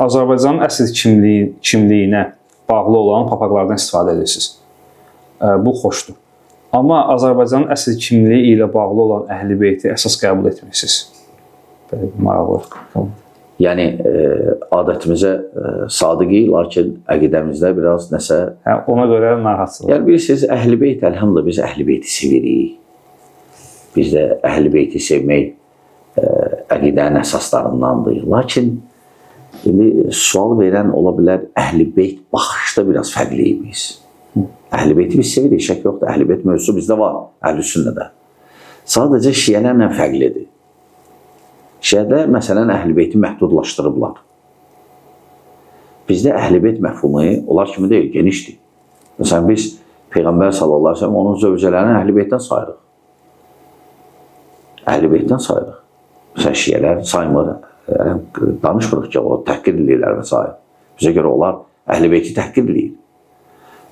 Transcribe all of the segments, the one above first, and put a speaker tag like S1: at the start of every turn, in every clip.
S1: Azərbaycanın əsl kimliyinə bağlı olan papaqlardan istifadə edirsiniz. Bu xoşdur. Amma Azərbaycanın əsl kimliyi ilə bağlı olan Əhl-i-Beyti əsas qəbul etmirsiniz. Belə maraqlı.
S2: Yəni, adətimizə sadiqik, lakin əqidəmizdə biraz nəsə...
S1: Ona görə narahatsınız.
S2: Yəni, bilirsiniz, Əhl-i-Beyt, əlhamdülillah, biz Əhl-i-Beyti sevirik. Biz də Əhl-i-Beyti sevmək əqidənin əsaslarındandır. Lakin, sual verən ola bilər, Əhl-i-Beyt baxışda biraz fərqliyik biz. Əhl-i-Beyti biz sevirik, şək yoxdur. Əhl-i-Beyt mövzusu bizdə var, Əhl-i-Sünnədə. Sadəcə şiələrlə fərqlidir. Şiədə, məsələn, Əhl-i-Beyti məhdudlaşdırıblar. Bizdə Əhl-i-Beyt məfhumu, onlar kimi deyil, genişdir. Məsələn, biz Peyğəmbər sallallahu aleyhi ve sellem onun zövcələrini Əhl-i-Beytdən sayırıq. Əhl-i-Beytdən sayırıq. Məsələn, şiələr saymır, danışmırıq ki, o təhqir edirlər və s. Bizə görə onlar Əhl-i-Beyti təhqir edir.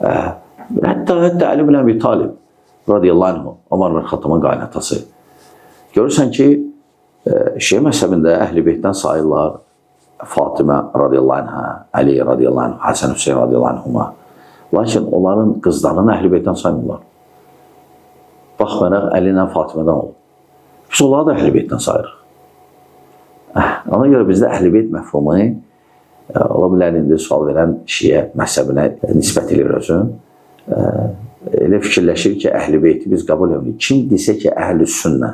S2: Hətta Ali ibn Əbi Talib radiyallahu anh, Ömər ibn Xattamın qaynatası. Görürsən ki, Şiə məzhəbində Əhl-i-Beytdən sayırlar Fatimə radiyallahu anhə, Əli radiyallahu anh, Həsən Hüseyin radiyallahu anhuma. Lakin onların qızlarını Əhl-i-Beytdən saymırlar. Baxmayaraq Əli ilə Fatimədən olur. Biz onları da Əhl-i-Beytdən sayırıq. Ona görə bizdə Əhl-i-Beyt məfhumu ola bilər, indi sual verən Şiə məzhəbinə nisbət edir özün. Elə fikirləşir ki, Əhl-i-Beyti biz qəbul edirik. Kim desə ki, Əhl-i-Sünnə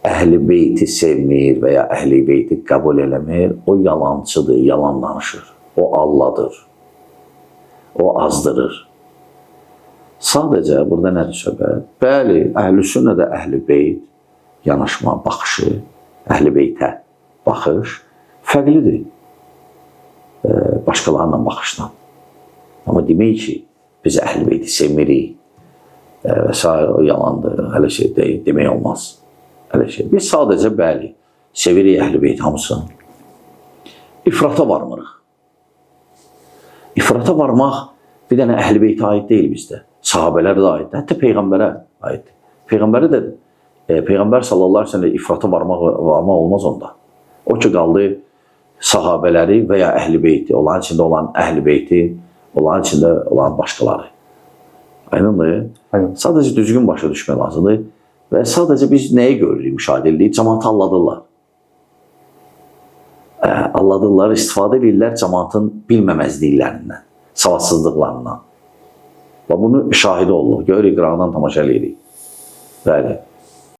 S2: Əhl-i-Beyti sevmir və ya Əhl-i-Beyti qəbul eləmir, o yalancıdır, yalan danışır. O Allahdır. O azdırır. Sadəcə, burada nədir söhbət? Bəli, Əhl-i-Sünnədə Əhl-i-Beyt yanaşma, baxışı, Əhl-i-Beytə baxış fərqlidir başqalarla baxışdan. Amma demək ki, biz Əhl-i-Beyti sevmirik və s. o yalandır, hələ şey deyil, demək olmaz. Hələ şey. Biz sadəcə, bəli, sevirik Əhl-i-Beyt hamısını. İfrata varmırıq. İfrata varmaq bir dənə Əhl-i-Beytə aid deyil bizdə. Sahabələr də aiddir, hətta Peyğəmbərə aiddir. Peyğəmbərə də, Peyğəmbər sallallahu aleyhi ve sellem ifrata varmaq olmaz onda. O ki, qaldı sahabələri və ya Əhl-i-Beyti, onların içində olan Əhl-i-Beyti, onların içində olan başqaları. Aynındır. Sadəcə düzgün başa düşmək lazımdır. Və sadəcə biz nəyi görürük, müşahidə edirik? Cəmaatı alladırlar. Alladırlar, istifadə edirlər cəmaatın bilməməzliklərindən, savadsızlıqlarından. Və bunu şahidi olunur. Görürük, qırağından tamaşa edirik. Bəli.